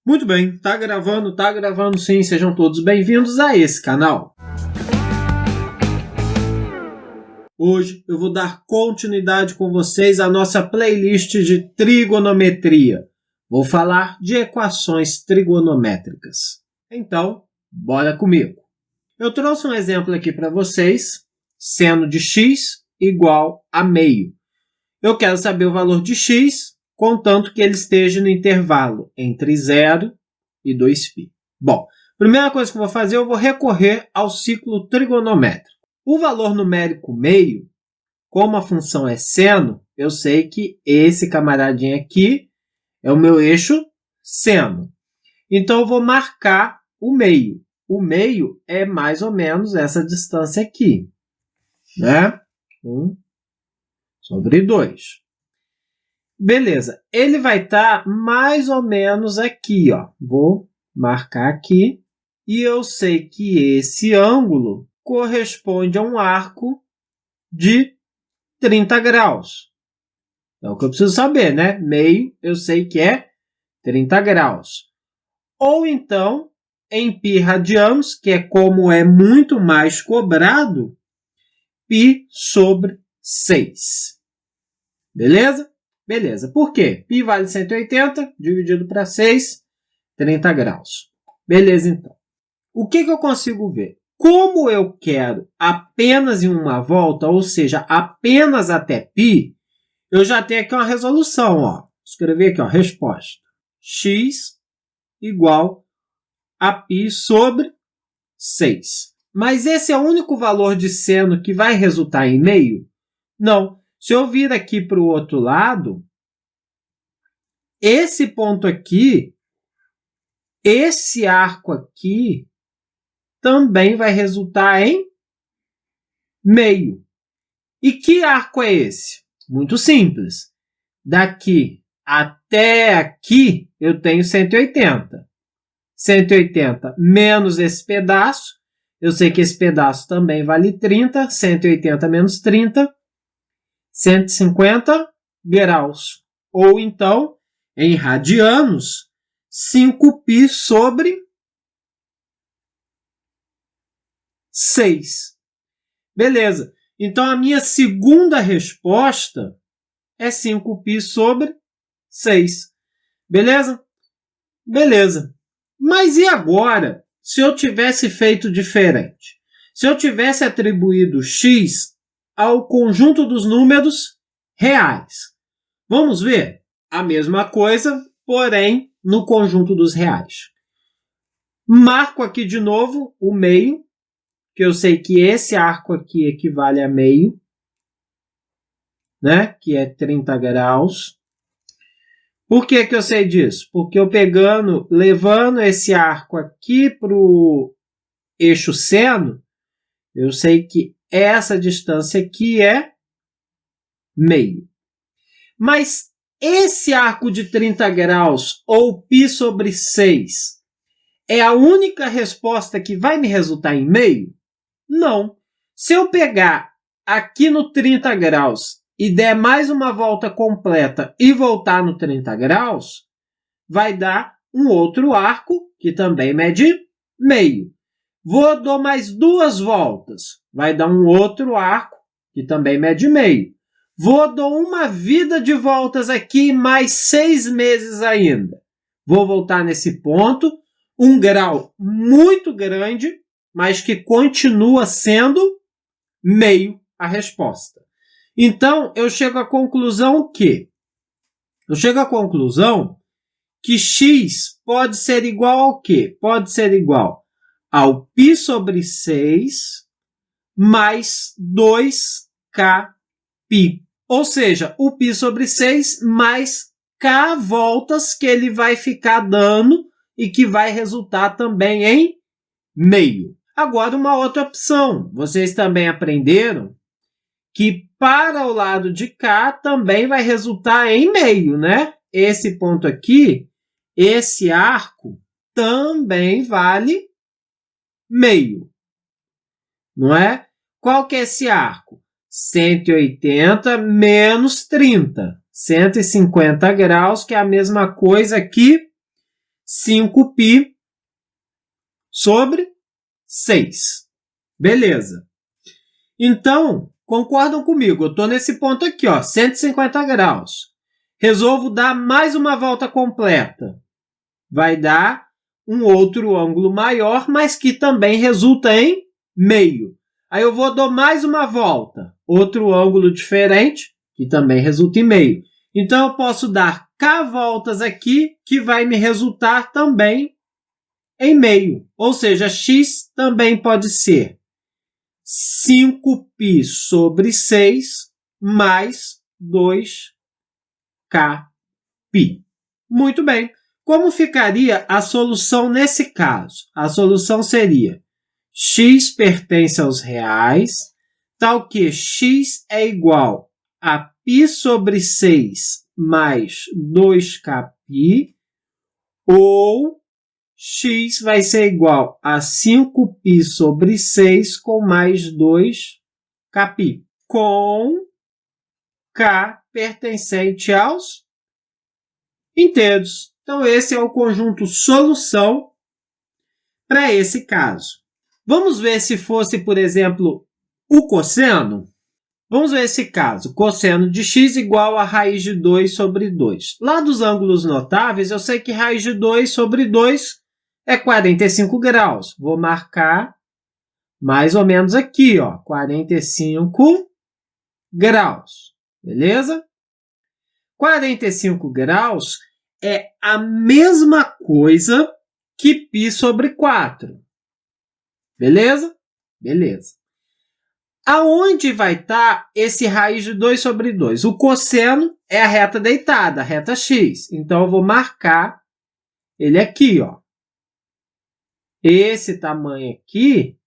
Muito bem, tá gravando sim, sejam todos bem-vindos a esse canal. Hoje eu vou dar continuidade com vocês à nossa playlist de trigonometria. Vou falar de equações trigonométricas. Então, bora comigo. Eu trouxe um exemplo aqui para vocês, seno de x igual a meio. Eu quero saber o valor de x, contanto que ele esteja no intervalo entre 0 e 2π. Bom, primeira coisa que eu vou fazer, eu vou recorrer ao ciclo trigonométrico. O valor numérico meio, como a função é seno, eu sei que esse camaradinho aqui é o meu eixo seno. Então, eu vou marcar o meio. O meio é mais ou menos essa distância aqui, né? 1/2. Beleza, ele vai estar mais ou menos aqui, ó. Vou marcar aqui. E eu sei que esse ângulo corresponde a um arco de 30 graus. É o que eu preciso saber, né? Meio, eu sei que é 30 graus. Ou então, em π radianos, que é como é muito mais cobrado, π/6. Beleza? Beleza. Por quê? Π vale 180, dividido para 6, 30 graus. Beleza, então. O que eu consigo ver? Como eu quero apenas em uma volta, ou seja, apenas até π, eu já tenho aqui uma resolução. Ó. Escrever aqui, ó, resposta. X igual a π/6. Mas esse é o único valor de seno que vai resultar em meio? Não. Se eu vir aqui para o outro lado, esse ponto aqui, esse arco aqui, também vai resultar em meio. E que arco é esse? Muito simples. Daqui até aqui, eu tenho 180. 180 menos esse pedaço, eu sei que esse pedaço também vale 30. 180 menos 30, 150 graus. Ou então, em radianos, 5π/6. Beleza. Então, a minha segunda resposta é 5π/6. Beleza? Beleza. Mas e agora, se eu tivesse feito diferente? Se eu tivesse atribuído x ao conjunto dos números reais. Vamos ver? A mesma coisa, porém, no conjunto dos reais. Marco aqui de novo o meio, que eu sei que esse arco aqui equivale a meio, né? Que é 30 graus. Por que eu sei disso? Porque eu levando esse arco aqui para o eixo seno, eu sei que essa distância aqui é meio. Mas esse arco de 30 graus, ou π/6, é a única resposta que vai me resultar em meio? Não. Se eu pegar aqui no 30 graus e der mais uma volta completa e voltar no 30 graus, vai dar um outro arco, que também mede meio. Dou mais 2 voltas, vai dar um outro arco, que também mede meio. Dou uma vida de voltas aqui, mais 6 meses ainda. Vou voltar nesse ponto, um grau muito grande, mas que continua sendo meio a resposta. Então, eu chego à conclusão que? Que x pode ser igual ao quê? Pode ser igual ao π/6 mais 2kπ. Ou seja, o π/6 mais k voltas que ele vai ficar dando e que vai resultar também em meio. Agora, uma outra opção. Vocês também aprenderam que para o lado de cá também vai resultar em meio, né? Esse ponto aqui, esse arco, também vale meio. Não é? Qual que é esse arco? 180 menos 30. 150 graus, que é a mesma coisa que 5π sobre 6. Beleza. Então, concordam comigo? Eu estou nesse ponto aqui, ó, 150 graus. Resolvo dar mais uma volta completa. Vai dar um outro ângulo maior, mas que também resulta em meio. Aí eu vou dar mais uma volta. Outro ângulo diferente, que também resulta em meio. Então, eu posso dar K voltas aqui, que vai me resultar também em meio. Ou seja, x também pode ser 5π sobre 6 mais 2kπ. Muito bem. Como ficaria a solução nesse caso? A solução seria x pertence aos reais, tal que x é igual a π sobre 6 mais 2kπ, ou x vai ser igual a 5π sobre 6 com mais 2kπ, com k pertencente aos inteiros. Então, esse é o conjunto solução para esse caso. Vamos ver se fosse, por exemplo, o cosseno? Vamos ver esse caso. Cosseno de x igual a raiz de 2 sobre 2. Lá dos ângulos notáveis, eu sei que raiz de 2 sobre 2 é 45 graus. Vou marcar mais ou menos aqui, ó, 45 graus. Beleza? 45 graus é a mesma coisa que π sobre 4. Beleza? Beleza. Aonde vai estar esse raiz de 2 sobre 2? O cosseno é a reta deitada, a reta x. Então, eu vou marcar ele aqui, ó. Esse tamanho aqui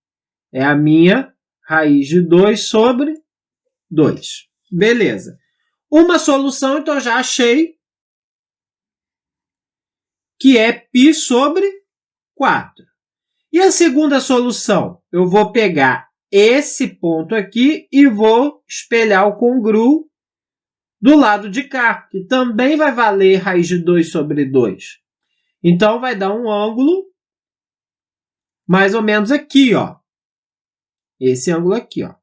é a minha raiz de 2 sobre 2. Beleza. Uma solução, então, eu já achei que é π sobre 4. E a segunda solução? Eu vou pegar esse ponto aqui e vou espelhar o congruo do lado de cá, que também vai valer raiz de 2 sobre 2. Então, vai dar um ângulo mais ou menos aqui, ó. Esse ângulo aqui, ó.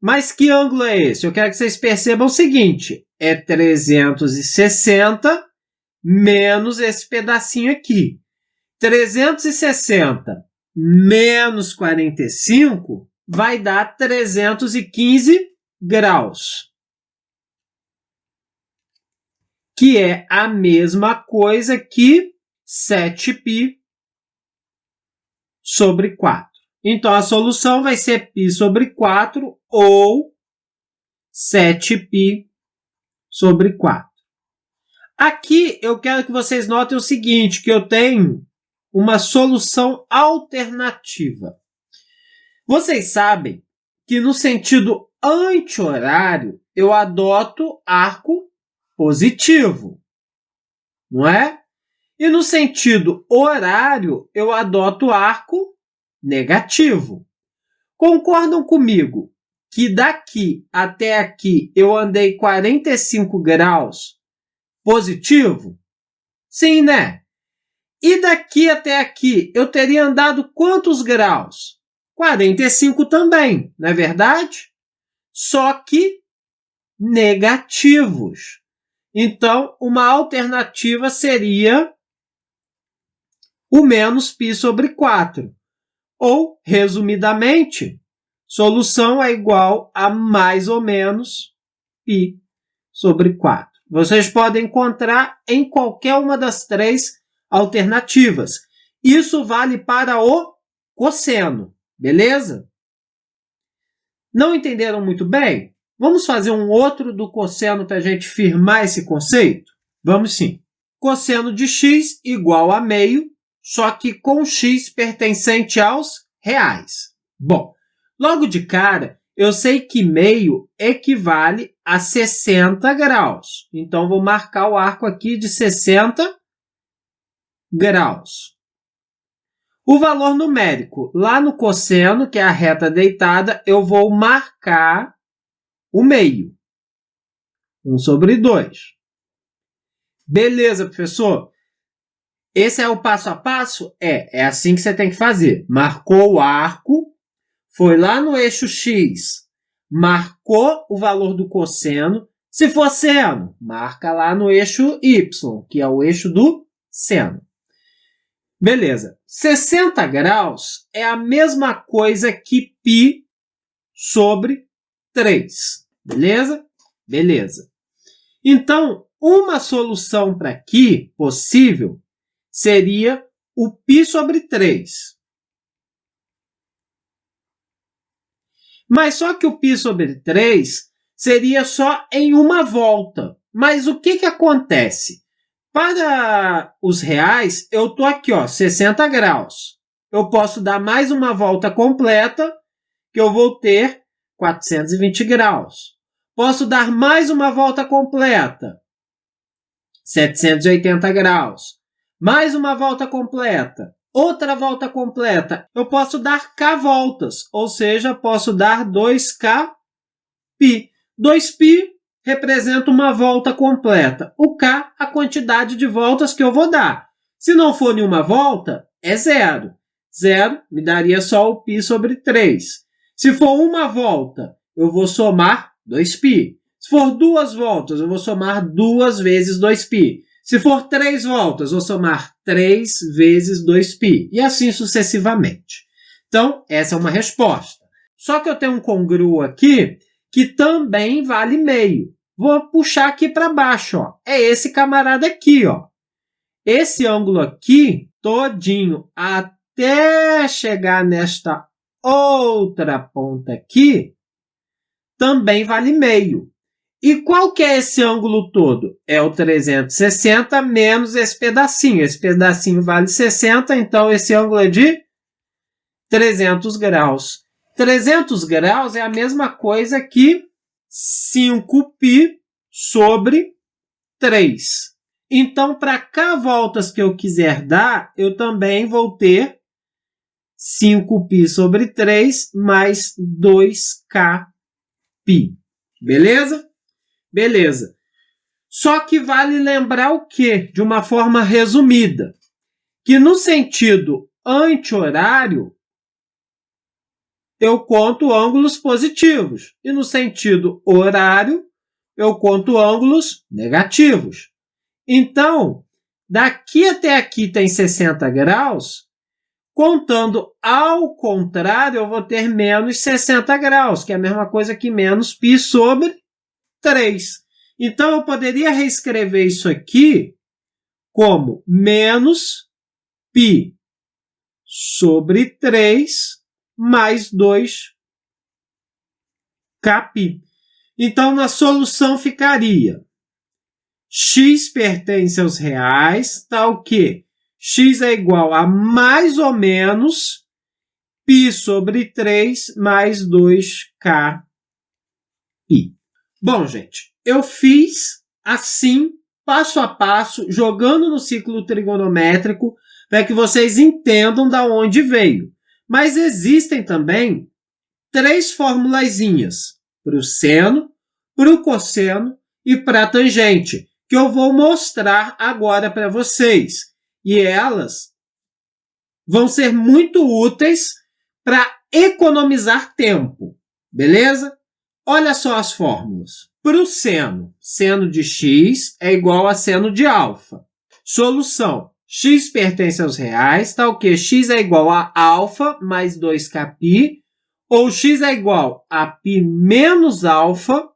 Mas que ângulo é esse? Eu quero que vocês percebam o seguinte. É 360 menos esse pedacinho aqui. 360 menos 45 vai dar 315 graus. Que é a mesma coisa que 7π sobre 4. Então, a solução vai ser π sobre 4 ou 7π sobre 4. Aqui, eu quero que vocês notem o seguinte, que eu tenho uma solução alternativa. Vocês sabem que no sentido anti-horário, eu adoto arco positivo, não é? E no sentido horário, eu adoto arco negativo. Concordam comigo que daqui até aqui eu andei 45 graus positivo? Sim, né? E daqui até aqui eu teria andado quantos graus? 45 também, não é verdade? Só que negativos. Então, uma alternativa seria o menos π sobre 4. Ou, resumidamente, solução é igual a mais ou menos π sobre 4. Vocês podem encontrar em qualquer uma das três alternativas. Isso vale para o cosseno, beleza? Não entenderam muito bem? Vamos fazer um outro do cosseno para a gente firmar esse conceito? Vamos sim. Cosseno de x igual a meio, só que com x pertencente aos reais. Bom, logo de cara, eu sei que meio equivale a 60 graus. Então, vou marcar o arco aqui de 60 graus. O valor numérico, lá no cosseno, que é a reta deitada, eu vou marcar o meio. 1 sobre 2. Beleza, professor. Esse é o passo a passo? É assim que você tem que fazer. Marcou o arco, foi lá no eixo X, marcou o valor do cosseno. Se for seno, marca lá no eixo Y, que é o eixo do seno. Beleza. 60 graus é a mesma coisa que π sobre 3. Beleza? Beleza. Então, uma solução para aqui possível seria o π sobre 3. Mas só que o π sobre 3 seria só em uma volta. Mas o que acontece? Para os reais, eu estou aqui, 60 graus. Eu posso dar mais uma volta completa, que eu vou ter 420 graus. Posso dar mais uma volta completa, 780 graus. Mais uma volta completa, outra volta completa. Eu posso dar k voltas, ou seja, posso dar 2k π. 2π representa uma volta completa. O k, a quantidade de voltas que eu vou dar. Se não for nenhuma volta, é 0. 0 me daria só o π sobre 3. Se for uma volta, eu vou somar 2π. Se for 2 voltas, eu vou somar 2 vezes 2π. Se for 3 voltas, vou somar 3 vezes 2π. E assim sucessivamente. Então, essa é uma resposta. Só que eu tenho um congruo aqui que também vale meio. Vou puxar aqui para baixo. É esse camarada aqui. Esse ângulo aqui, todinho, até chegar nesta outra ponta aqui, também vale meio. E qual que é esse ângulo todo? É o 360 menos esse pedacinho. Esse pedacinho vale 60, então esse ângulo é de 300 graus. 300 graus é a mesma coisa que 5π sobre 3. Então, para k voltas que eu quiser dar, eu também vou ter 5π sobre 3 mais 2kπ. Beleza? Beleza. Só que vale lembrar o quê? De uma forma resumida. Que no sentido anti-horário, eu conto ângulos positivos. E no sentido horário, eu conto ângulos negativos. Então, daqui até aqui tem 60 graus. Contando ao contrário, eu vou ter menos 60 graus, que é a mesma coisa que menos π sobre 3. Então, eu poderia reescrever isso aqui como menos π sobre 3 mais 2kπ. Então, na solução ficaria x pertence aos reais, tal que x é igual a mais ou menos π sobre 3 mais 2kπ. Bom, gente, eu fiz assim, passo a passo, jogando no ciclo trigonométrico, para que vocês entendam de onde veio. Mas existem também 3 formulazinhas para o seno, para o cosseno e para a tangente, que eu vou mostrar agora para vocês. E elas vão ser muito úteis para economizar tempo, beleza? Olha só as fórmulas. Para o seno, seno de x é igual a seno de alfa. Solução. X pertence aos reais, tal que x é igual a alfa mais 2kπ, ou x é igual a π menos alfa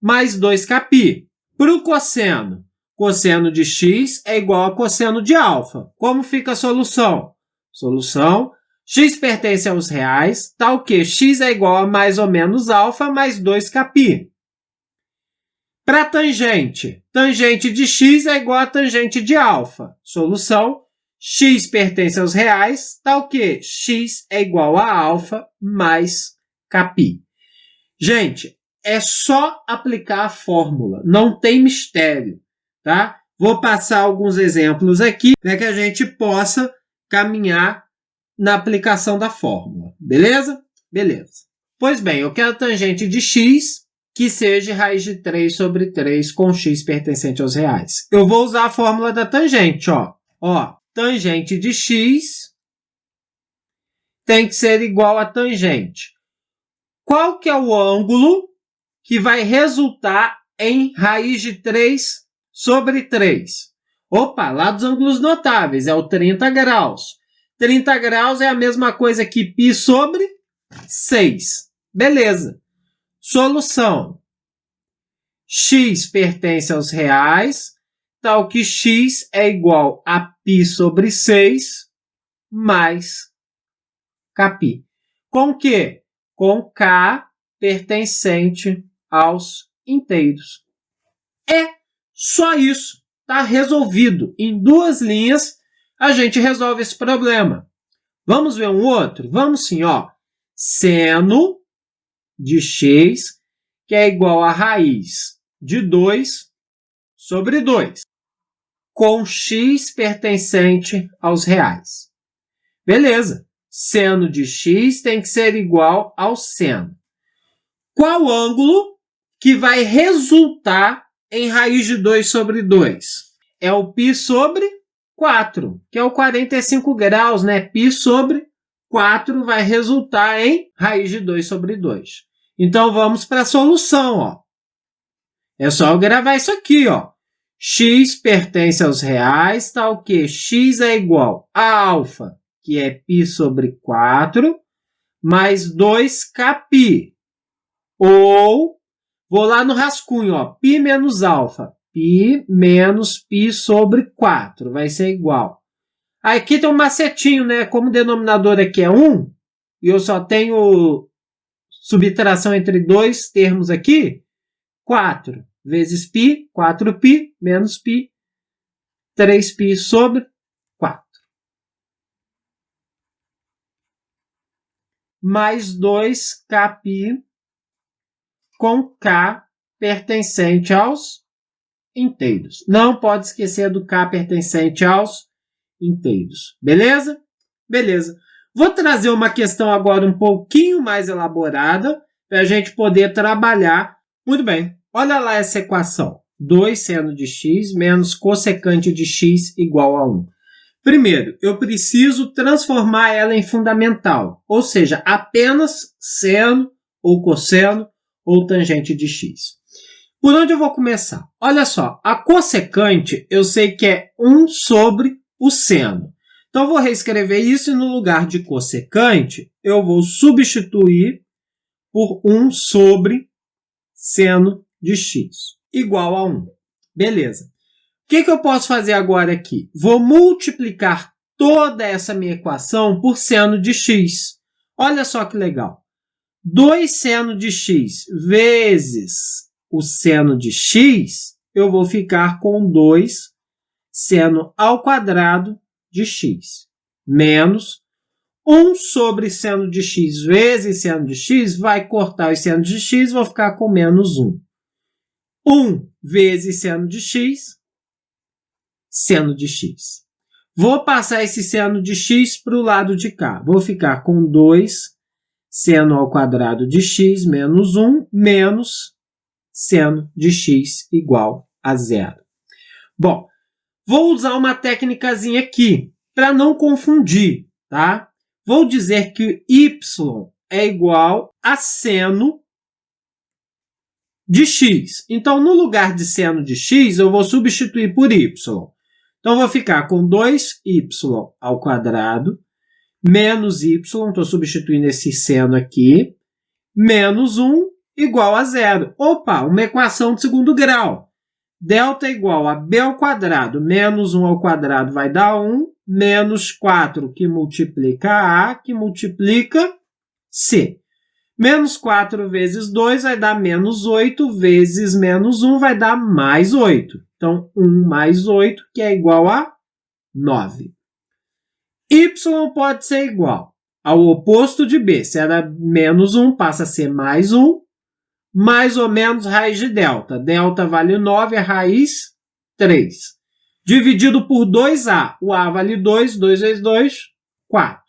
mais 2kπ. Para o cosseno, cosseno de x é igual a cosseno de alfa. Como fica a solução? Solução. X pertence aos reais, tal que x é igual a mais ou menos alfa mais 2kπ. Para tangente, tangente de x é igual a tangente de alfa. Solução, x pertence aos reais, tal que x é igual a alfa mais kπ. Gente, é só aplicar a fórmula, não tem mistério, tá? Vou passar alguns exemplos aqui para que a gente possa caminhar na aplicação da fórmula, beleza? Beleza. Pois bem, eu quero tangente de x, que seja raiz de 3 sobre 3 com x pertencente aos reais. Eu vou usar a fórmula da tangente, ó. Tangente de x tem que ser igual a tangente. Qual que é o ângulo que vai resultar em raiz de 3 sobre 3? Opa, lá dos ângulos notáveis, é o 30 graus. 30 graus é a mesma coisa que π sobre 6. Beleza. Solução. X pertence aos reais, tal que x é igual a π sobre 6 mais kπ. Com o quê? Com k pertencente aos inteiros. É só isso. Está resolvido. Em 2 linhas, a gente resolve esse problema. Vamos ver um outro? Vamos sim, ó. Seno de x, que é igual a raiz de 2 sobre 2, com x pertencente aos reais. Beleza. Seno de x tem que ser igual ao seno. Qual ângulo que vai resultar em raiz de 2 sobre 2? É o π sobre 4, que é o 45 graus, né? Π sobre 4 vai resultar em raiz de 2 sobre 2. Então, vamos para a solução, ó. É só eu gravar isso aqui, ó. X pertence aos reais, tal que x é igual a alfa, que é π sobre 4, mais 2kπ. Ou, vou lá no rascunho, ó, π menos alfa. π menos π sobre 4 vai ser igual. Aqui tem um macetinho, né? Como o denominador aqui é 1, e eu só tenho subtração entre 2 termos aqui, 4 vezes π, 4π, menos π, 3π sobre 4. Mais 2kπ com k pertencente aos inteiros. Não pode esquecer do k pertencente aos inteiros. Beleza? Beleza. Vou trazer uma questão agora um pouquinho mais elaborada para a gente poder trabalhar. Muito bem. Olha lá essa equação. 2 seno de x menos cossecante de x igual a 1. Primeiro, eu preciso transformar ela em fundamental, ou seja, apenas seno ou cosseno ou tangente de x. Por onde eu vou começar? Olha só, a cossecante eu sei que é 1 sobre o seno. Então, eu vou reescrever isso e no lugar de cossecante, eu vou substituir por 1 sobre seno de x, igual a 1. Beleza. O que eu posso fazer agora aqui? Vou multiplicar toda essa minha equação por seno de x. Olha só que legal. 2 seno de x vezes o seno de x, eu vou ficar com 2 seno ao quadrado de x, menos 1 sobre seno de x vezes seno de x, vai cortar os senos de x, vou ficar com menos 1. 1 vezes seno de x, seno de x. Vou passar esse seno de x para o lado de cá. Vou ficar com 2 seno ao quadrado de x menos 1, menos seno de x igual a 0. Bom, vou usar uma técnicazinha aqui para não confundir, tá? Vou dizer que y é igual a seno de x. Então, no lugar de seno de x, eu vou substituir por y. Então, vou ficar com 2y ao quadrado, menos y, estou substituindo esse seno aqui, menos 1 igual a 0. Opa, uma equação de segundo grau. Delta é igual a b ao quadrado, menos 1 ao quadrado vai dar 1, menos 4 que multiplica a, que multiplica c. Menos 4 vezes 2 vai dar menos 8, vezes menos 1 vai dar mais 8. Então, 1 mais 8, que é igual a 9. Y pode ser igual ao oposto de b. Se era menos 1, passa a ser mais 1, mais ou menos raiz de delta. Delta vale 9, a raiz 3. Dividido por 2a. O a vale 2, 2 vezes 2, 4.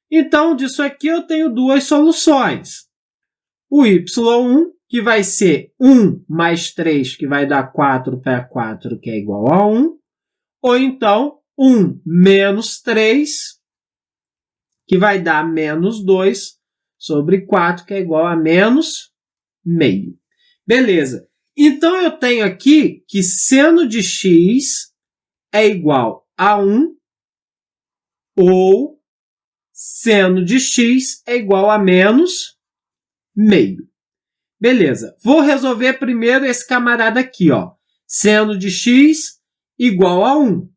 Então, disso aqui eu tenho duas soluções. O y1, que vai ser 1 mais 3, que vai dar 4 para 4, que é igual a 1, ou então 1 menos 3, que vai dar menos 2 sobre 4, que é igual a menos meio. Beleza. Então, eu tenho aqui que seno de x é igual a 1 ou seno de x é igual a menos meio. Beleza. Vou resolver primeiro esse camarada aqui, ó. Seno de x igual a 1.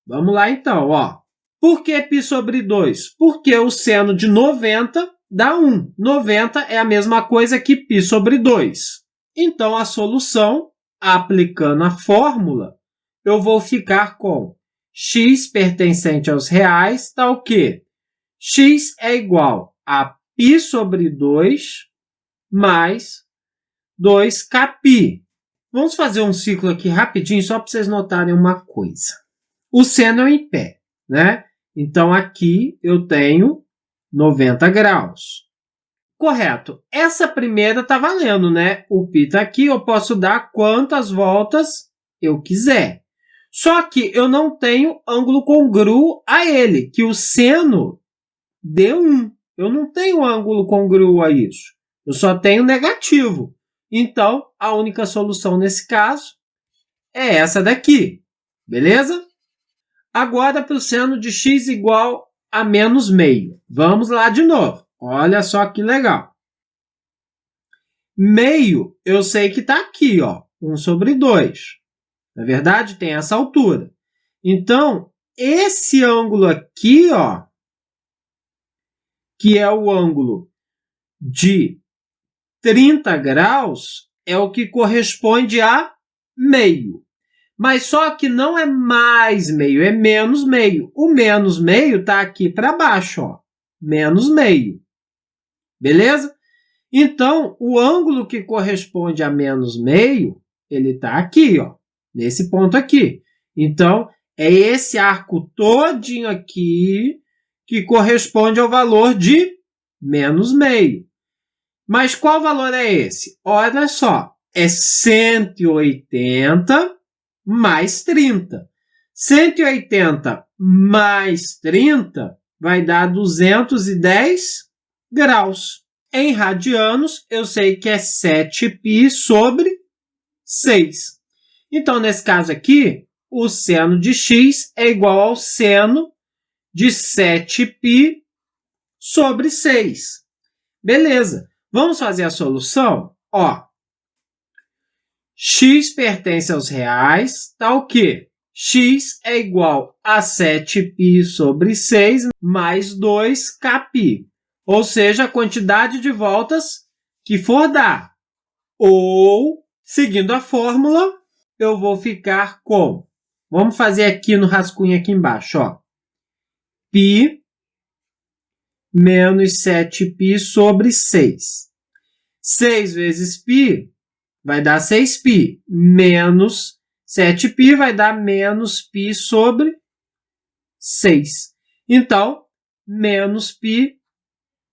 Vamos lá, então, ó. Por que π sobre 2? Porque o seno de 90 dá 1. 90 é a mesma coisa que π sobre 2. Então, a solução, aplicando a fórmula, eu vou ficar com x pertencente aos reais, tá o quê? X é igual a π sobre 2 mais 2kπ. Vamos fazer um ciclo aqui rapidinho, só para vocês notarem uma coisa. O seno é em pé, né? Então, aqui eu tenho 90 graus. Correto. Essa primeira está valendo, né? O π está aqui, eu posso dar quantas voltas eu quiser. Só que eu não tenho ângulo congruo a ele, que o seno dê 1. Eu não tenho ângulo congruo a isso. Eu só tenho negativo. Então, a única solução nesse caso é essa daqui. Beleza? Agora, para o seno de x igual a menos meio. Vamos lá de novo. Olha só que legal. Meio, eu sei que está aqui, ó, 1 sobre 2. Na verdade, tem essa altura. Então, esse ângulo aqui, ó, que é o ângulo de 30 graus, é o que corresponde a meio. Mas só que não é mais meio, é menos meio. O menos meio está aqui para baixo, ó, menos meio. Beleza? Então, o ângulo que corresponde a menos meio, ele está aqui, ó, nesse ponto aqui. Então, é esse arco todinho aqui que corresponde ao valor de menos meio. Mas qual valor é esse? Olha só, é 180 mais 30. 180 mais 30 vai dar 210 graus. Em radianos, eu sei que é 7π sobre 6. Então, nesse caso aqui, o seno de x é igual ao seno de 7π sobre 6. Beleza. Vamos fazer a solução? Ó, x pertence aos reais, tá o quê? X é igual a 7π sobre 6 mais 2kπ. Ou seja, a quantidade de voltas que for dar. Ou, seguindo a fórmula, eu vou ficar com... Vamos fazer aqui no rascunho aqui embaixo, ó. π menos 7π sobre 6. 6 vezes π vai dar 6π. Menos 7π vai dar menos π sobre 6. Então, menos π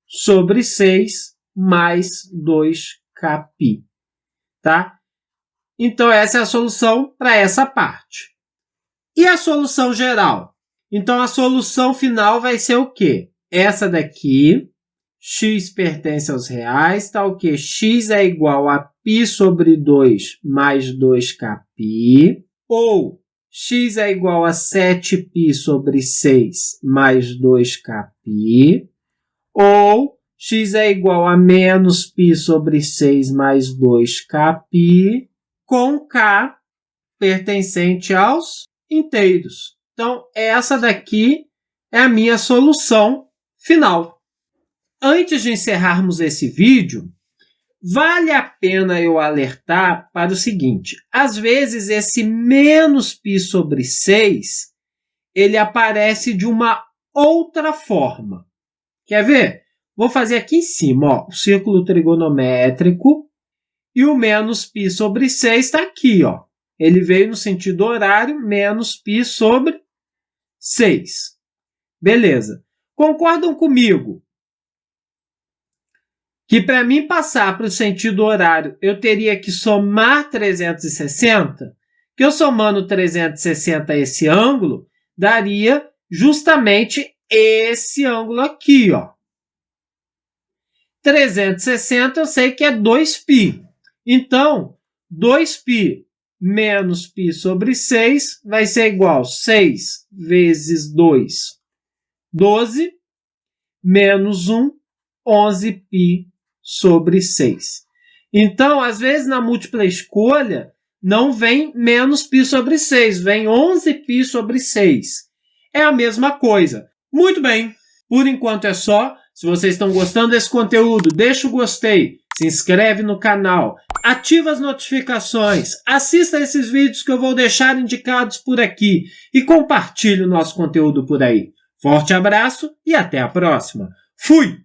sobre 6 mais 2kπ. Tá? Então, essa é a solução para essa parte. E a solução geral? Então, a solução final vai ser o quê? Essa daqui, x pertence aos reais, tá o quê? X é igual a π sobre 2 mais 2kπ, ou x é igual a 7π sobre 6 mais 2kπ, ou x é igual a menos π sobre 6 mais 2kπ, com k pertencente aos inteiros. Então, essa daqui é a minha solução final. Antes de encerrarmos esse vídeo, vale a pena eu alertar para o seguinte. Às vezes, esse menos π sobre 6, ele aparece de uma outra forma. Quer ver? Vou fazer aqui em cima, ó, o círculo trigonométrico, e o menos π sobre 6 está aqui, ó. Ele veio no sentido horário, menos π sobre 6. Beleza. Concordam comigo que para mim passar para o sentido horário, eu teria que somar 360, que eu somando 360 a esse ângulo, daria justamente esse ângulo aqui, ó. 360 eu sei que é 2π. Então, 2π menos π sobre 6 vai ser igual a 6 vezes 2, 12, menos 1, 11π sobre 6. Então, às vezes, na múltipla escolha, não vem menos π sobre 6, vem 11π sobre 6. É a mesma coisa. Muito bem, por enquanto é só. Se vocês estão gostando desse conteúdo, deixa o gostei, se inscreve no canal, ativa as notificações, assista esses vídeos que eu vou deixar indicados por aqui e compartilhe o nosso conteúdo por aí. Forte abraço e até a próxima. Fui!